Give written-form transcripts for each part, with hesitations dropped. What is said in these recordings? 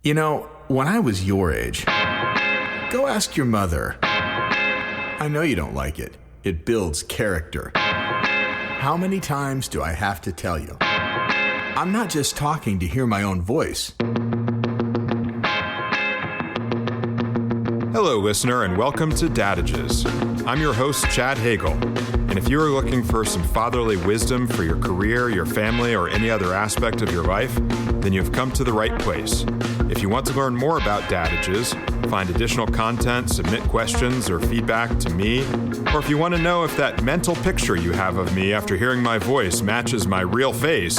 You know, when I was your age, go ask your mother. I know you don't like it. It builds character. How many times do I have to tell you? I'm not just talking to hear my own voice. Hello, listener, and welcome to Dadages. I'm your host, Chad Hagel, and if you are looking for some fatherly wisdom for your career, your family, or any other aspect of your life, then you've come to the right place. If you want to learn more about Dadages, find additional content, submit questions or feedback to me, or if you want to know if that mental picture you have of me after hearing my voice matches my real face,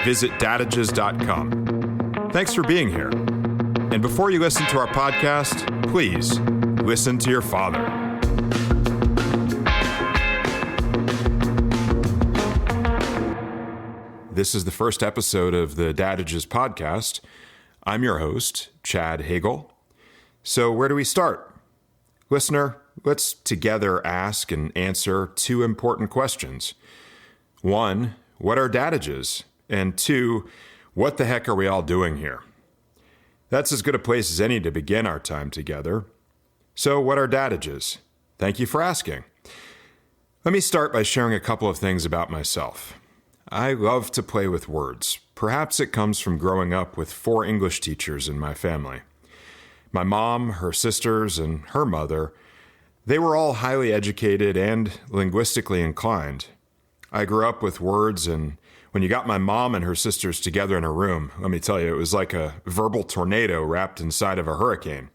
visit Dadages.com. Thanks for being here. And before you listen to our podcast, please listen to your father. This is the first episode of the Dadages podcast. I'm your host, Chad Hagel. So where do we start? Listener, let's together ask and answer two important questions. One, what are Dadages? And two, what the heck are we all doing here? That's as good a place as any to begin our time together. So what are Dadages? Thank you for asking. Let me start by sharing a couple of things about myself. I love to play with words. Perhaps it comes from growing up with 4 English teachers in my family. My mom, her sisters, and her mother, they were all highly educated and linguistically inclined. I grew up with words, and when you got my mom and her sisters together in a room, let me tell you, it was like a verbal tornado wrapped inside of a hurricane.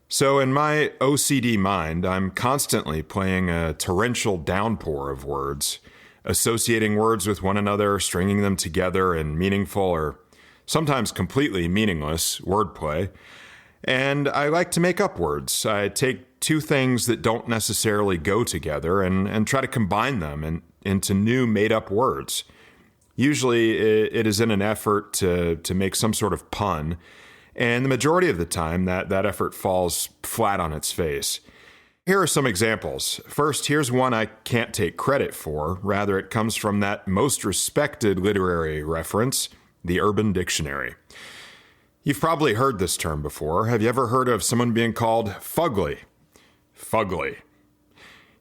So in my OCD mind, I'm constantly playing a torrential downpour of words, associating words with one another, stringing them together in meaningful or sometimes completely meaningless wordplay. And I like to make up words. I take two things that don't necessarily go together and try to combine them into new made-up words. Usually it is in an effort to make some sort of pun, and the majority of the time that effort falls flat on its face. Here are some examples. First, here's one I can't take credit for. Rather, it comes from that most respected literary reference, the Urban Dictionary. You've probably heard this term before. Have you ever heard of someone being called fugly? Fugly.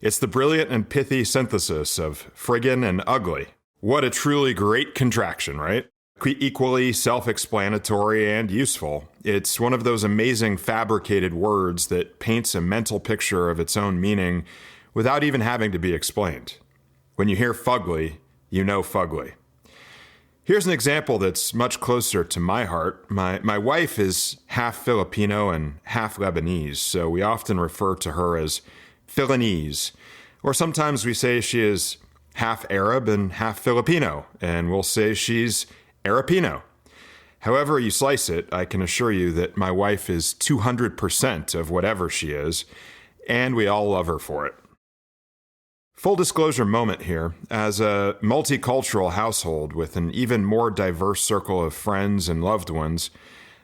It's the brilliant and pithy synthesis of friggin' and ugly. What a truly great contraction, right? Equally self-explanatory and useful. It's one of those amazing fabricated words that paints a mental picture of its own meaning without even having to be explained. When you hear fugly, you know fugly. Here's an example that's much closer to my heart. My wife is half Filipino and half Lebanese, so we often refer to her as Philinese. Or sometimes we say she is half Arab and half Filipino, and we'll say she's Arapino. However you slice it, I can assure you that my wife is 200% of whatever she is, and we all love her for it. Full disclosure moment here. As a multicultural household with an even more diverse circle of friends and loved ones,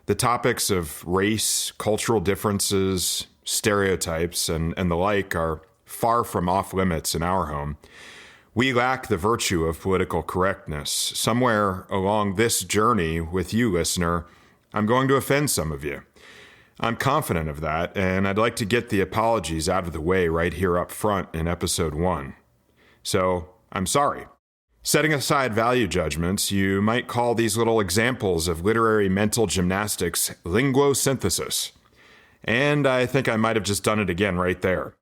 the topics of race, cultural differences, stereotypes, and the like are far from off limits in our home. We lack the virtue of political correctness. Somewhere along this journey with you, listener, I'm going to offend some of you. I'm confident of that, and I'd like to get the apologies out of the way right here up front in episode 1. So, I'm sorry. Setting aside value judgments, you might call these little examples of literary mental gymnastics linguosynthesis. And I think I might have just done it again right there.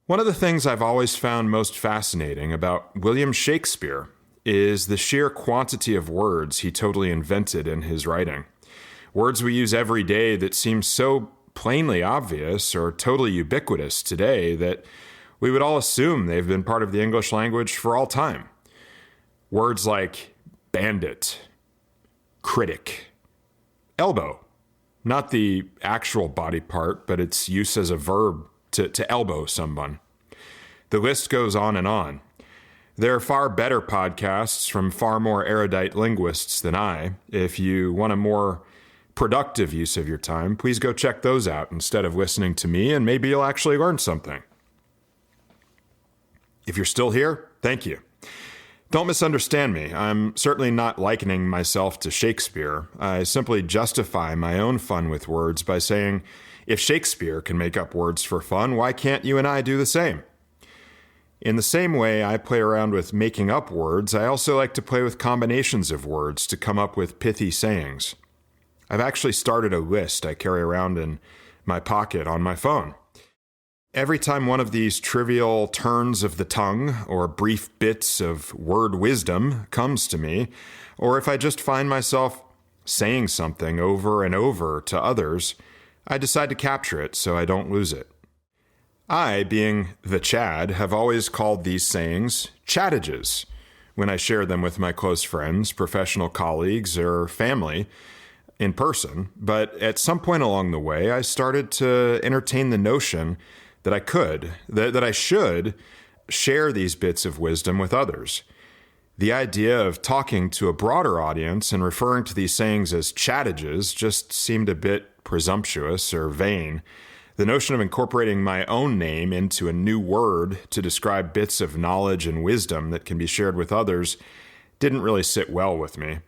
One of the things I've always found most fascinating about William Shakespeare is the sheer quantity of words he totally invented in his writing. Words we use every day that seem so plainly obvious or totally ubiquitous today that we would all assume they've been part of the English language for all time. Words like bandit, critic, elbow, not the actual body part, but its use as a verb to elbow someone. The list goes on and on. There are far better podcasts from far more erudite linguists than I. If you want a more productive use of your time, please go check those out instead of listening to me, and maybe you'll actually learn something. If you're still here, thank you. Don't misunderstand me. I'm certainly not likening myself to Shakespeare. I simply justify my own fun with words by saying, if Shakespeare can make up words for fun, why can't you and I do the same? In the same way I play around with making up words, I also like to play with combinations of words to come up with pithy sayings. I've actually started a list I carry around in my pocket on my phone. Every time one of these trivial turns of the tongue or brief bits of word wisdom comes to me, or if I just find myself saying something over and over to others, I decide to capture it so I don't lose it. I, being the Chad, have always called these sayings Chadages when I share them with my close friends, professional colleagues, or family in person, but at some point along the way, I started to entertain the notion that I should share these bits of wisdom with others. The idea of talking to a broader audience and referring to these sayings as Chadages just seemed a bit presumptuous or vain. The notion of incorporating my own name into a new word to describe bits of knowledge and wisdom that can be shared with others didn't really sit well with me.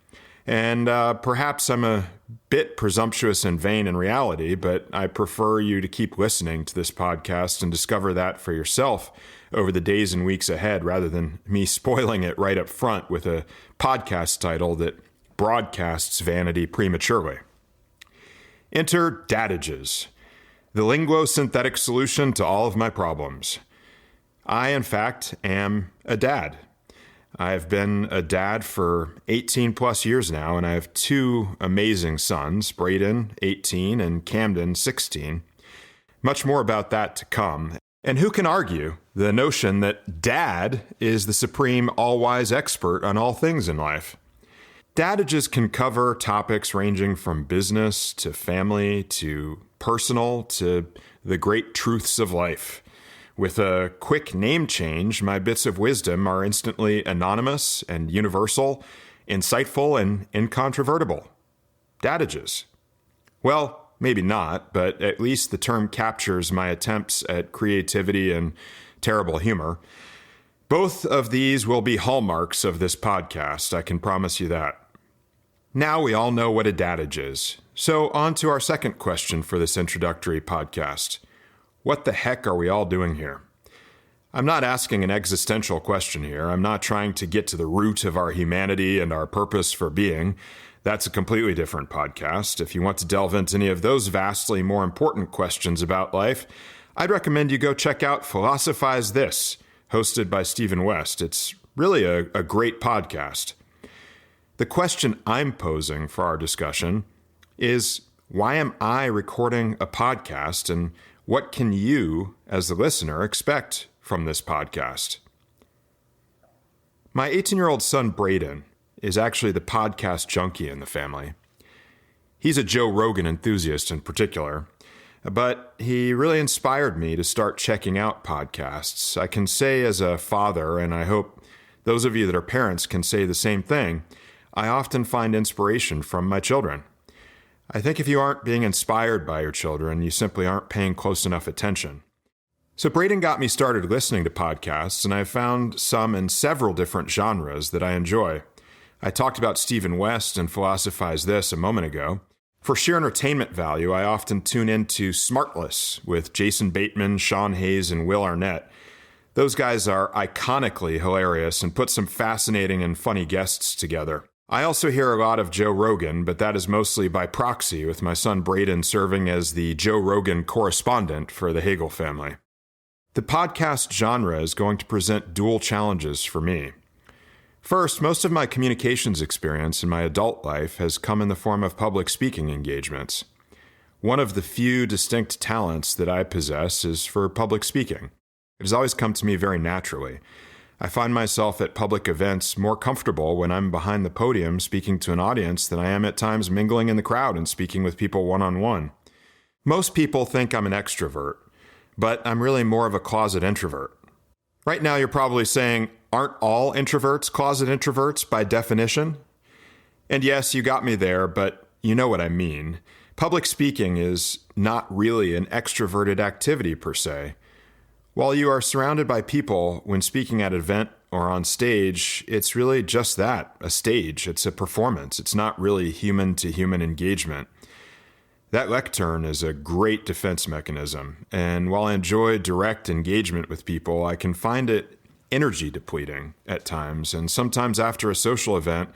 And perhaps I'm a bit presumptuous and vain in reality, but I prefer you to keep listening to this podcast and discover that for yourself over the days and weeks ahead, rather than me spoiling it right up front with a podcast title that broadcasts vanity prematurely. Enter Dadages, the linguo-synthetic solution to all of my problems. I, in fact, am a dad. I have been a dad for 18 plus years now, and I have two amazing sons, Braden, 18, and Camden, 16. Much more about that to come. And who can argue the notion that dad is the supreme all-wise expert on all things in life? Dadages can cover topics ranging from business to family to personal to the great truths of life. With a quick name change, my bits of wisdom are instantly anonymous and universal, insightful and incontrovertible. Dadages. Well, maybe not, but at least the term captures my attempts at creativity and terrible humor. Both of these will be hallmarks of this podcast, I can promise you that. Now we all know what a dadage is. So on to our second question for this introductory podcast. What the heck are we all doing here? I'm not asking an existential question here. I'm not trying to get to the root of our humanity and our purpose for being. That's a completely different podcast. If you want to delve into any of those vastly more important questions about life, I'd recommend you go check out Philosophize This, hosted by Stephen West. It's really a great podcast. The question I'm posing for our discussion is, why am I recording a podcast, and what can you, as the listener, expect from this podcast? My 18-year-old son, Braden, is actually the podcast junkie in the family. He's a Joe Rogan enthusiast in particular, but he really inspired me to start checking out podcasts. I can say as a father, and I hope those of you that are parents can say the same thing, I often find inspiration from my children. I think if you aren't being inspired by your children, you simply aren't paying close enough attention. So Braden got me started listening to podcasts, and I've found some in several different genres that I enjoy. I talked about Stephen West and Philosophize This a moment ago. For sheer entertainment value, I often tune into Smartless with Jason Bateman, Sean Hayes, and Will Arnett. Those guys are iconically hilarious and put some fascinating and funny guests together. I also hear a lot of Joe Rogan, but that is mostly by proxy, with my son Braden serving as the Joe Rogan correspondent for the Hagel family. The podcast genre is going to present dual challenges for me. First, most of my communications experience in my adult life has come in the form of public speaking engagements. One of the few distinct talents that I possess is for public speaking. It has always come to me very naturally. I find myself at public events more comfortable when I'm behind the podium speaking to an audience than I am at times mingling in the crowd and speaking with people one-on-one. Most people think I'm an extrovert, but I'm really more of a closet introvert. Right now you're probably saying, aren't all introverts closet introverts by definition? And yes, you got me there, but you know what I mean. Public speaking is not really an extroverted activity per se. While you are surrounded by people when speaking at an event or on stage, it's really just that, a stage. It's a performance. It's not really human-to-human engagement. That lectern is a great defense mechanism, and while I enjoy direct engagement with people, I can find it energy depleting at times, and sometimes after a social event,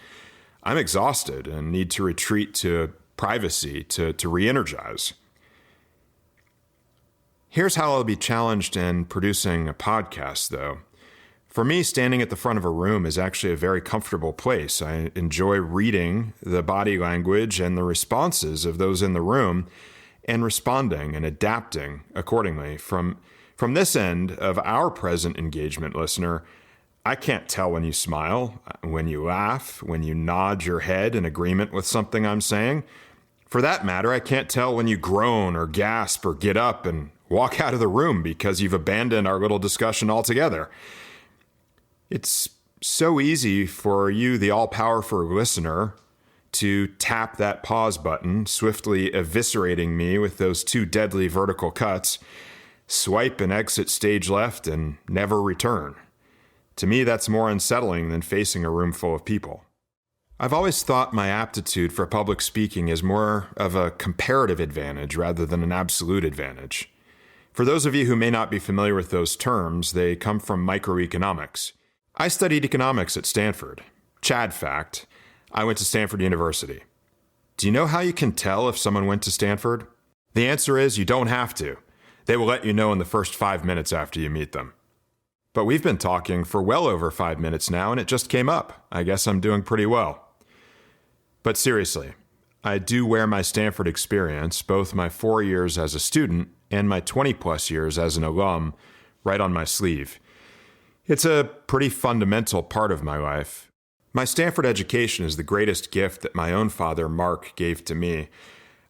I'm exhausted and need to retreat to privacy to re-energize. Here's how I'll be challenged in producing a podcast, though. For me, standing at the front of a room is actually a very comfortable place. I enjoy reading the body language and the responses of those in the room and responding and adapting accordingly. From this end of our present engagement, listener, I can't tell when you smile, when you laugh, when you nod your head in agreement with something I'm saying. For that matter, I can't tell when you groan or gasp or get up and walk out of the room because you've abandoned our little discussion altogether. It's so easy for you, the all-powerful listener, to tap that pause button, swiftly eviscerating me with those two deadly vertical cuts, swipe and exit stage left, and never return. To me, that's more unsettling than facing a room full of people. I've always thought my aptitude for public speaking is more of a comparative advantage rather than an absolute advantage. For those of you who may not be familiar with those terms, they come from microeconomics. I studied economics at Stanford. Chad fact, I went to Stanford University. Do you know how you can tell if someone went to Stanford? The answer is you don't have to. They will let you know in the first 5 minutes after you meet them. But we've been talking for well over 5 minutes now, and it just came up. I guess I'm doing pretty well. But seriously, I do wear my Stanford experience, both my 4 years as a student and my 20-plus years as an alum, right on my sleeve. It's a pretty fundamental part of my life. My Stanford education is the greatest gift that my own father, Mark, gave to me.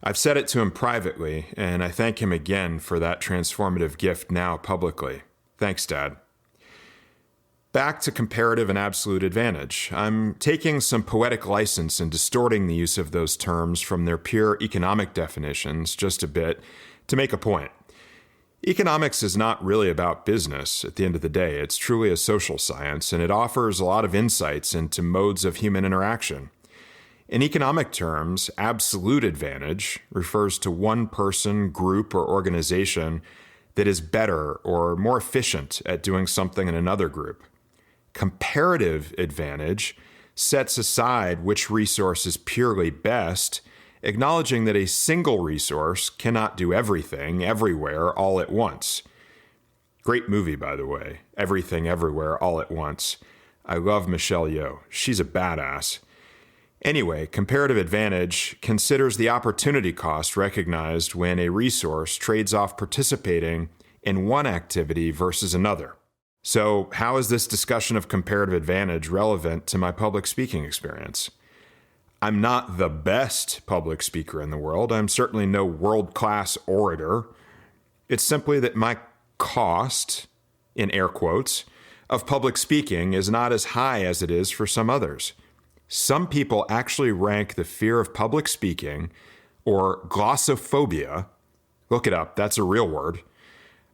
I've said it to him privately, and I thank him again for that transformative gift now publicly. Thanks, Dad. Back to comparative and absolute advantage. I'm taking some poetic license and distorting the use of those terms from their pure economic definitions just a bit to make a point. Economics is not really about business at the end of the day. It's truly a social science, and it offers a lot of insights into modes of human interaction. In economic terms, absolute advantage refers to one person, group, or organization that is better or more efficient at doing something in another group. Comparative advantage sets aside which resource is purely best, acknowledging that a single resource cannot do everything, everywhere, all at once. Great movie, by the way. Everything, Everywhere, All at Once. I love Michelle Yeoh. She's a badass. Anyway, comparative advantage considers the opportunity cost recognized when a resource trades off participating in one activity versus another. So, how is this discussion of comparative advantage relevant to my public speaking experience? I'm not the best public speaker in the world. I'm certainly no world-class orator. It's simply that my cost, in air quotes, of public speaking is not as high as it is for some others. Some people actually rank the fear of public speaking, or glossophobia, look it up, that's a real word,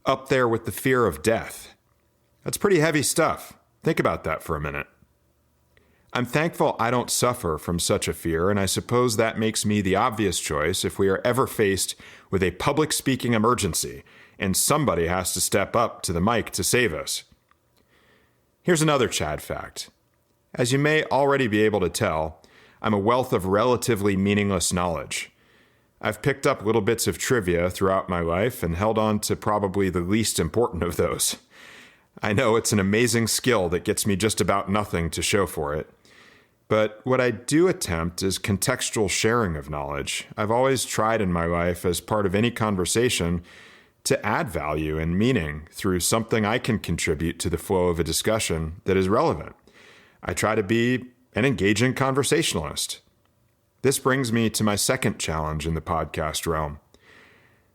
up there with the fear of death. That's pretty heavy stuff. Think about that for a minute. I'm thankful I don't suffer from such a fear, and I suppose that makes me the obvious choice if we are ever faced with a public speaking emergency and somebody has to step up to the mic to save us. Here's another Chad fact. As you may already be able to tell, I'm a wealth of relatively meaningless knowledge. I've picked up little bits of trivia throughout my life and held on to probably the least important of those. I know it's an amazing skill that gets me just about nothing to show for it. But what I do attempt is contextual sharing of knowledge. I've always tried in my life, as part of any conversation, to add value and meaning through something I can contribute to the flow of a discussion that is relevant. I try to be an engaging conversationalist. This brings me to my second challenge in the podcast realm.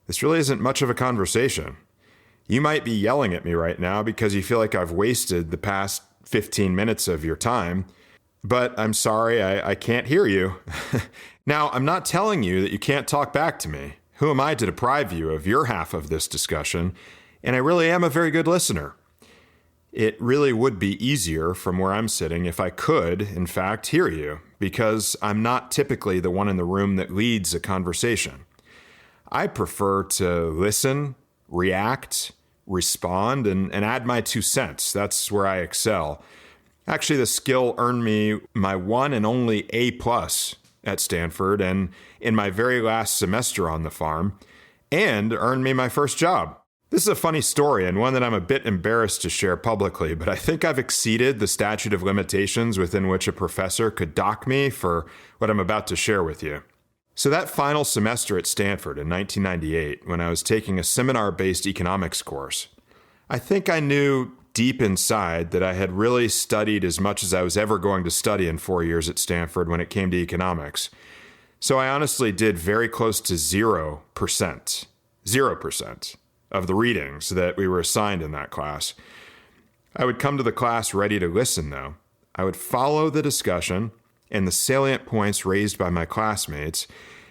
This really isn't much of a conversation. You might be yelling at me right now because you feel like I've wasted the past 15 minutes of your time, but I'm sorry, I can't hear you. Now, I'm not telling you that you can't talk back to me. Who am I to deprive you of your half of this discussion? And I really am a very good listener. It really would be easier from where I'm sitting if I could, in fact, hear you, because I'm not typically the one in the room that leads a conversation. I prefer to listen, react, respond, and add my 2 cents. That's where I excel. Actually, the skill earned me my one and only A+ at Stanford and in my very last semester on the farm, and earned me my first job. This is a funny story and one that I'm a bit embarrassed to share publicly, but I think I've exceeded the statute of limitations within which a professor could dock me for what I'm about to share with you. So that final semester at Stanford in 1998, when I was taking a seminar-based economics course, I think I knew deep inside that I had really studied as much as I was ever going to study in 4 years at Stanford when it came to economics. So I honestly did very close to 0% of the readings that we were assigned in that class. I would come to the class ready to listen, though. I would follow the discussion and the salient points raised by my classmates,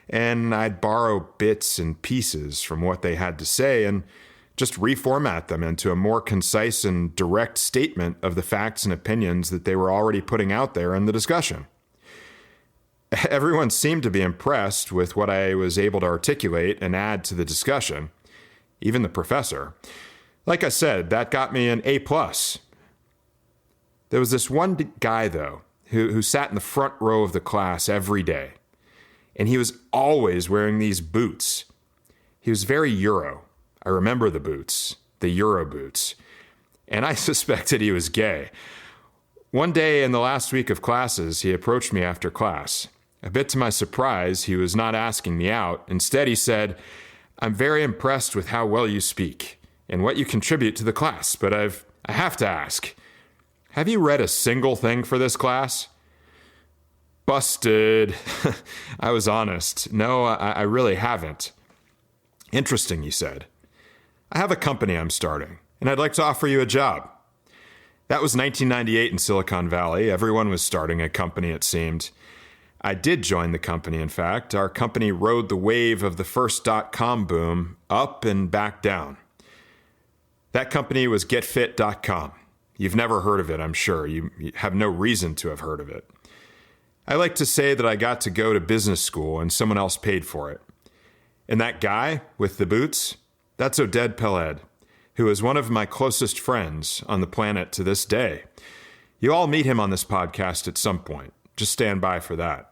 and I'd borrow bits and pieces from what they had to say and just reformat them into a more concise and direct statement of the facts and opinions that they were already putting out there in the discussion. Everyone seemed to be impressed with what I was able to articulate and add to the discussion, even the professor. Like I said, that got me an A+. There was this one guy, though, who sat in the front row of the class every day, and he was always wearing these boots. He was very Euro. I remember the boots, the Euro boots, and I suspected he was gay. One day in the last week of classes, he approached me after class. A bit to my surprise, he was not asking me out. Instead, he said, "I'm very impressed with how well you speak and what you contribute to the class, but I have to ask, have you read a single thing for this class?" Busted. I was honest. No, I really haven't. Interesting, he said. I have a company I'm starting, and I'd like to offer you a job. That was 1998 in Silicon Valley. Everyone was starting a company, it seemed. I did join the company, in fact. Our company rode the wave of the first .com boom up and back down. That company was GetFit.com. You've never heard of it, I'm sure. You have no reason to have heard of it. I like to say that I got to go to business school and someone else paid for it. And that guy with the boots, that's Oded Peled, who is one of my closest friends on the planet to this day. You all meet him on this podcast at some point. Just stand by for that.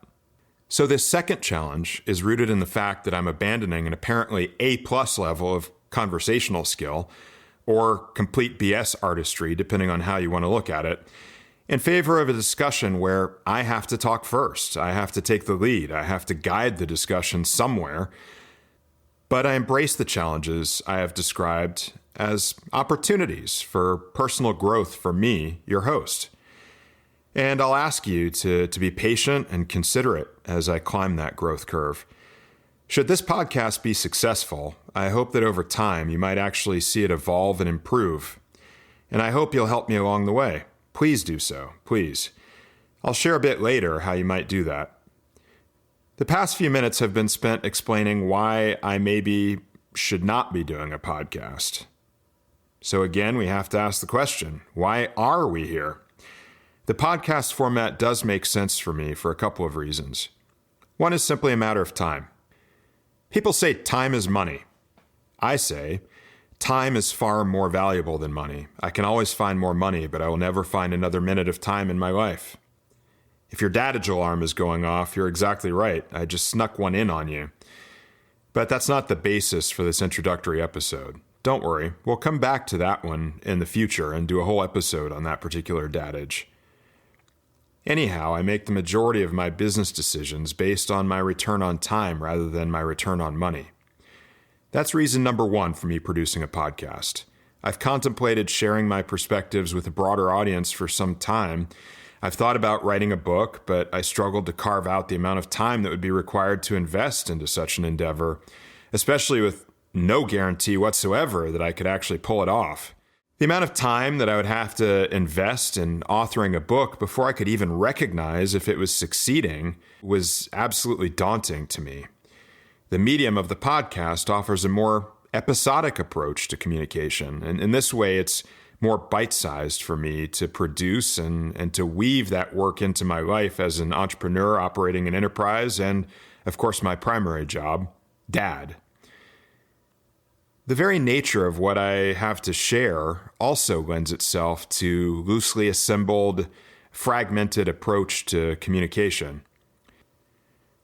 So this second challenge is rooted in the fact that I'm abandoning an apparently A+ level of conversational skill, or complete BS artistry, depending on how you want to look at it, in favor of a discussion where I have to talk first. I have to take the lead. I have to guide the discussion somewhere. But I embrace the challenges I have described as opportunities for personal growth for me, your host. And I'll ask you to be patient and considerate as I climb that growth curve. Should this podcast be successful, I hope that over time you might actually see it evolve and improve. And I hope you'll help me along the way. Please do so, please. I'll share a bit later how you might do that. The past few minutes have been spent explaining why I maybe should not be doing a podcast. So again, we have to ask the question, why are we here? The podcast format does make sense for me for a couple of reasons. One is simply a matter of time. People say time is money. I say time is far more valuable than money. I can always find more money, but I will never find another minute of time in my life. If your Dadage alarm is going off, you're exactly right. I just snuck one in on you. But that's not the basis for this introductory episode. Don't worry, we'll come back to that one in the future and do a whole episode on that particular Dadage. Anyhow, I make the majority of my business decisions based on my return on time rather than my return on money. That's reason number one for me producing a podcast. I've contemplated sharing my perspectives with a broader audience for some time. I've thought about writing a book, but I struggled to carve out the amount of time that would be required to invest into such an endeavor, especially with no guarantee whatsoever that I could actually pull it off. The amount of time that I would have to invest in authoring a book before I could even recognize if it was succeeding was absolutely daunting to me. The medium of the podcast offers a more episodic approach to communication, and in this way it's more bite-sized for me to produce and to weave that work into my life as an entrepreneur operating an enterprise and, of course, my primary job, dad. The very nature of what I have to share also lends itself to loosely assembled, fragmented approach to communication.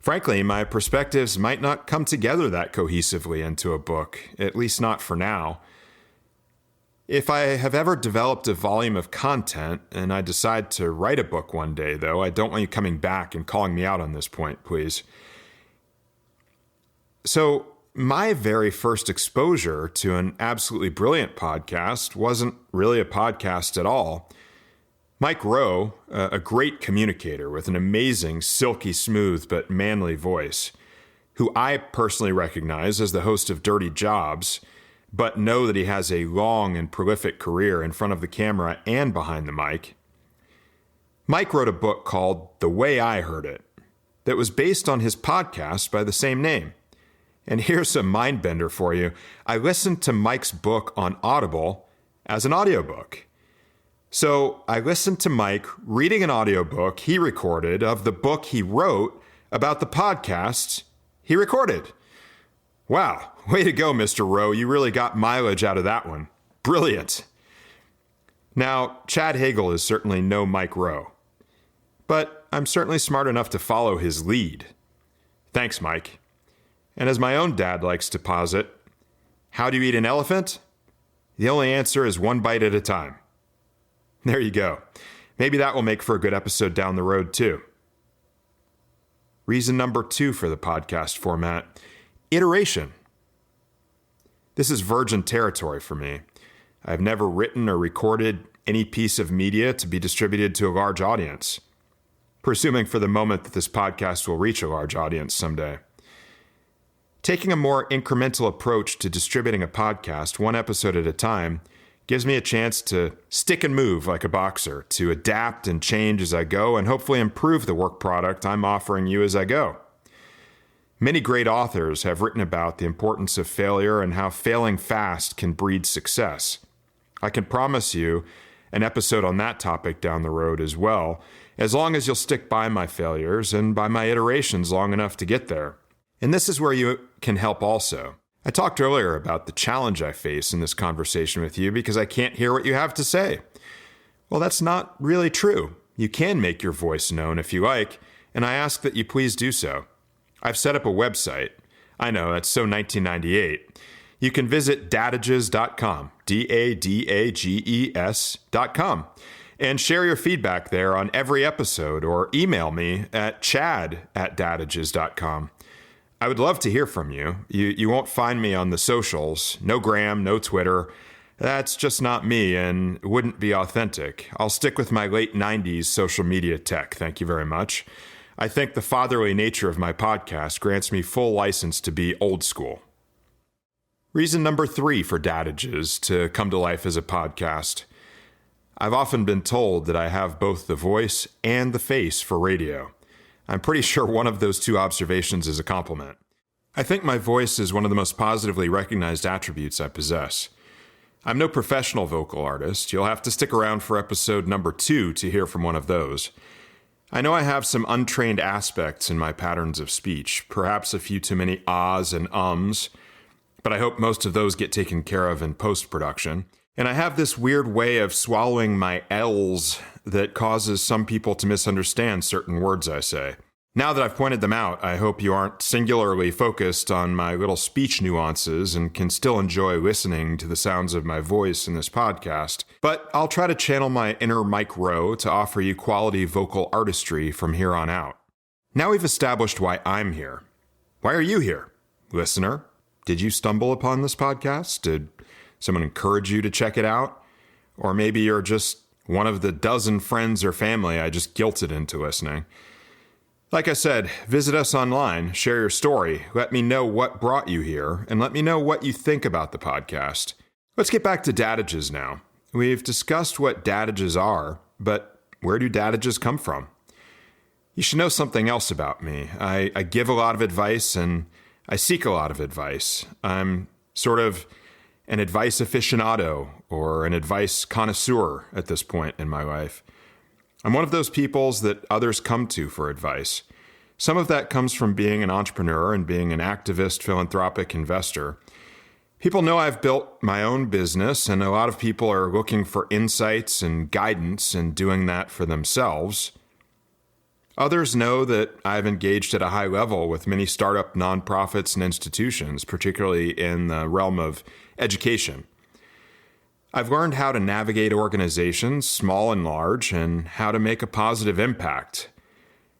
Frankly, my perspectives might not come together that cohesively into a book, at least not for now. If I have ever developed a volume of content and I decide to write a book one day, though, I don't want you coming back and calling me out on this point, please. So, my very first exposure to an absolutely brilliant podcast wasn't really a podcast at all. Mike Rowe, a great communicator with an amazing, silky smooth but manly voice, who I personally recognize as the host of Dirty Jobs, but know that he has a long and prolific career in front of the camera and behind the mic. Mike wrote a book called The Way I Heard It that was based on his podcast by the same name. And here's a mind bender for you. I listened to Mike's book on Audible as an audiobook. So I listened to Mike reading an audiobook he recorded of the book he wrote about the podcast he recorded. Wow, way to go, Mr. Rowe. You really got mileage out of that one. Brilliant. Now, Chad Hagel is certainly no Mike Rowe, but I'm certainly smart enough to follow his lead. Thanks, Mike. And as my own dad likes to posit, how do you eat an elephant? The only answer is one bite at a time. There you go. Maybe that will make for a good episode down the road, too. Reason number 2 for the podcast format: iteration. This is virgin territory for me. I've never written or recorded any piece of media to be distributed to a large audience, presuming for the moment that this podcast will reach a large audience someday. Taking a more incremental approach to distributing a podcast one episode at a time gives me a chance to stick and move like a boxer, to adapt and change as I go, and hopefully improve the work product I'm offering you as I go. Many great authors have written about the importance of failure and how failing fast can breed success. I can promise you an episode on that topic down the road as well, as long as you'll stick by my failures and by my iterations long enough to get there. And this is where you can help also. I talked earlier about the challenge I face in this conversation with you because I can't hear what you have to say. Well, that's not really true. You can make your voice known if you like, and I ask that you please do so. I've set up a website. I know, that's so 1998. You can visit dadages.com, Dadages.com, and share your feedback there on every episode, or email me at chad@dadages.com. I would love to hear from you. You won't find me on the socials. No Gram, no Twitter. That's just not me and wouldn't be authentic. I'll stick with my late 90s social media tech, thank you very much. I think the fatherly nature of my podcast grants me full license to be old school. Reason number 3 for Dadages to come to life as a podcast. I've often been told that I have both the voice and the face for radio. I'm pretty sure one of those two observations is a compliment. I think my voice is one of the most positively recognized attributes I possess. I'm no professional vocal artist. You'll have to stick around for episode number 2 to hear from one of those. I know I have some untrained aspects in my patterns of speech, perhaps a few too many ahs and ums, but I hope most of those get taken care of in post-production. And I have this weird way of swallowing my L's that causes some people to misunderstand certain words I say. Now that I've pointed them out, I hope you aren't singularly focused on my little speech nuances and can still enjoy listening to the sounds of my voice in this podcast. But I'll try to channel my inner Mike Rowe to offer you quality vocal artistry from here on out. Now we've established why I'm here. Why are you here, listener? Did you stumble upon this podcast? Did someone encourage you to check it out? Or maybe you're just one of the dozen friends or family I just guilted into listening. Like I said, visit us online, share your story, let me know what brought you here, and let me know what you think about the podcast. Let's get back to Dadages now. We've discussed what Dadages are, but where do Dadages come from? You should know something else about me. I give a lot of advice, and I seek a lot of advice. I'm sort of an advice aficionado or an advice connoisseur at this point in my life. I'm one of those peoples that others come to for advice. Some of that comes from being an entrepreneur and being an activist, philanthropic investor. People know I've built my own business, and a lot of people are looking for insights and guidance in doing that for themselves. Others know that I've engaged at a high level with many startup nonprofits and institutions, particularly in the realm of education. I've learned how to navigate organizations, small and large, and how to make a positive impact.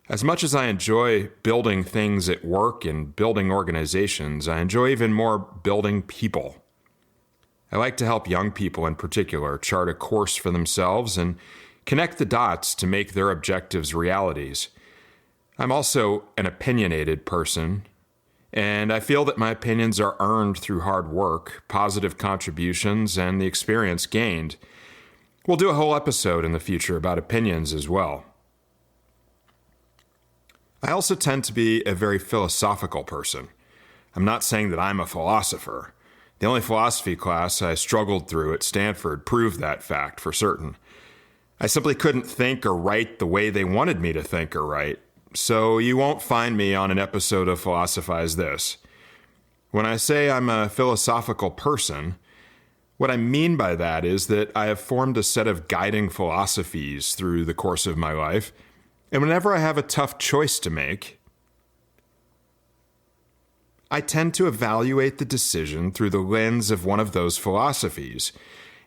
As much as I enjoy building things at work and building organizations, I enjoy even more building people. I like to help young people in particular chart a course for themselves and connect the dots to make their objectives realities. I'm also an opinionated person, and I feel that my opinions are earned through hard work, positive contributions, and the experience gained. We'll do a whole episode in the future about opinions as well. I also tend to be a very philosophical person. I'm not saying that I'm a philosopher. The only philosophy class I struggled through at Stanford proved that fact for certain. I simply couldn't think or write the way they wanted me to think or write, so you won't find me on an episode of Philosophize This. When I say I'm a philosophical person, what I mean by that is that I have formed a set of guiding philosophies through the course of my life, and whenever I have a tough choice to make, I tend to evaluate the decision through the lens of one of those philosophies,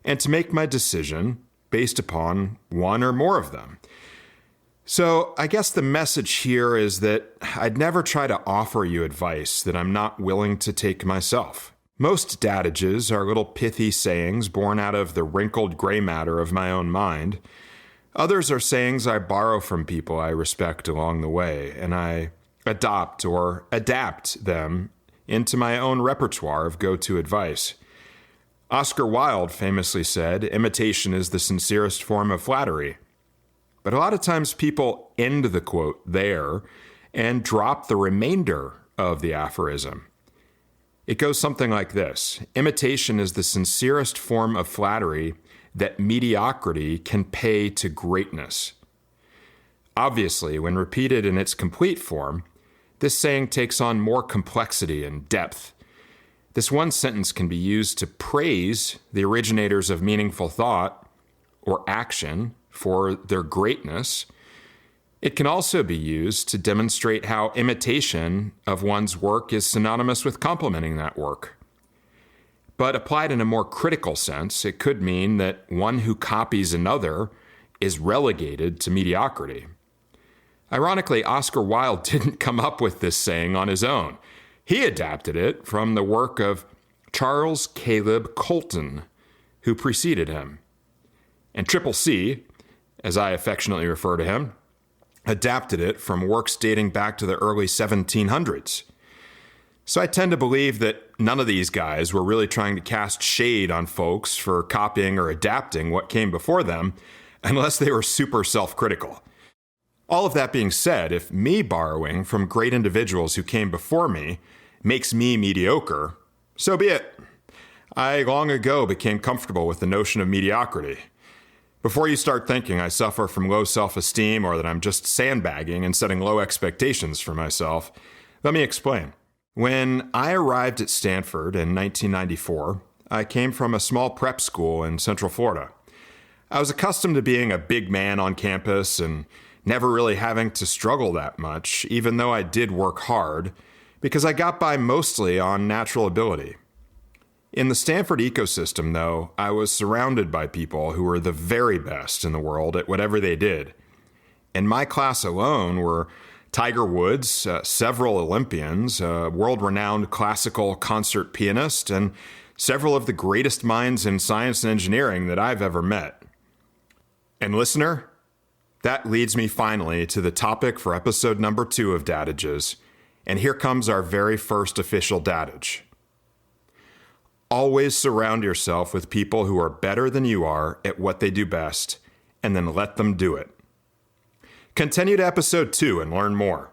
and to make my decision based upon one or more of them. So I guess the message here is that I'd never try to offer you advice that I'm not willing to take myself. Most dadages are little pithy sayings born out of the wrinkled gray matter of my own mind. Others are sayings I borrow from people I respect along the way, and I adopt or adapt them into my own repertoire of go-to advice. Oscar Wilde famously said, "Imitation is the sincerest form of flattery." But a lot of times people end the quote there and drop the remainder of the aphorism. It goes something like this: imitation is the sincerest form of flattery that mediocrity can pay to greatness. Obviously, when repeated in its complete form, this saying takes on more complexity and depth. This one sentence can be used to praise the originators of meaningful thought or action for their greatness. It can also be used to demonstrate how imitation of one's work is synonymous with complimenting that work. But applied in a more critical sense, it could mean that one who copies another is relegated to mediocrity. Ironically, Oscar Wilde didn't come up with this saying on his own. He adapted it from the work of Charles Caleb Colton, who preceded him. And Triple C, as I affectionately refer to him, adapted it from works dating back to the early 1700s. So I tend to believe that none of these guys were really trying to cast shade on folks for copying or adapting what came before them, unless they were super self-critical. All of that being said, if me borrowing from great individuals who came before me makes me mediocre, so be it. I long ago became comfortable with the notion of mediocrity. Before you start thinking I suffer from low self-esteem or that I'm just sandbagging and setting low expectations for myself, let me explain. When I arrived at Stanford in 1994, I came from a small prep school in Central Florida. I was accustomed to being a big man on campus and never really having to struggle that much, even though I did work hard, because I got by mostly on natural ability. In the Stanford ecosystem, though, I was surrounded by people who were the very best in the world at whatever they did. In my class alone were Tiger Woods, several Olympians, a world-renowned classical concert pianist, and several of the greatest minds in science and engineering that I've ever met. And listener, that leads me finally to the topic for episode number 2 of Dadages, and here comes our very first official Dadage. Always surround yourself with people who are better than you are at what they do best, and then let them do it. Continue to episode 2 and learn more.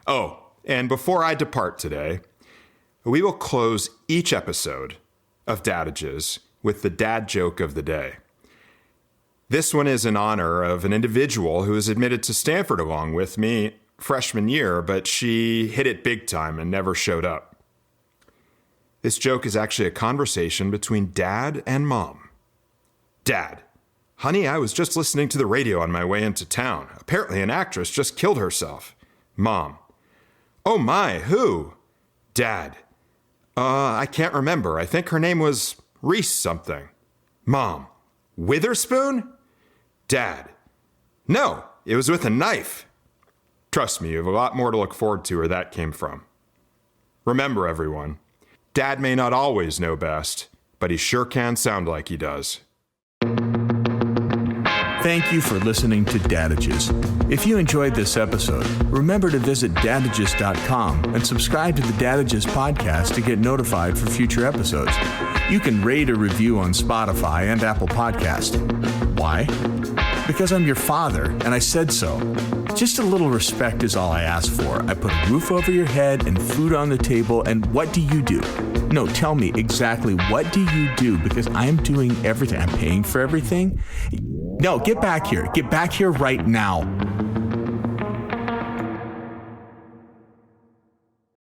Oh, and before I depart today, we will close each episode of Dadages with the dad joke of the day. This one is in honor of an individual who was admitted to Stanford along with me freshman year, but she hit it big time and never showed up. This joke is actually a conversation between Dad and Mom. Dad: "Honey, I was just listening to the radio on my way into town. Apparently an actress just killed herself." Mom: "Oh my, who?" Dad: I can't remember. I think her name was Reese something." Mom: "Witherspoon?" Dad: "No, it was with a knife." Trust me, you have a lot more to look forward to where that came from. Remember, everyone, Dad may not always know best, but he sure can sound like he does. Thank you for listening to Dadages. If you enjoyed this episode, remember to visit Dadages.com and subscribe to the Dadages podcast to get notified for future episodes. You can rate or review on Spotify and Apple Podcast. Why? Because I'm your father, and I said so. Just a little respect is all I ask for. I put a roof over your head and food on the table, and what do you do? No, tell me exactly what do you do, because I'm doing everything. I'm paying for everything. No, get back here. Get back here right now.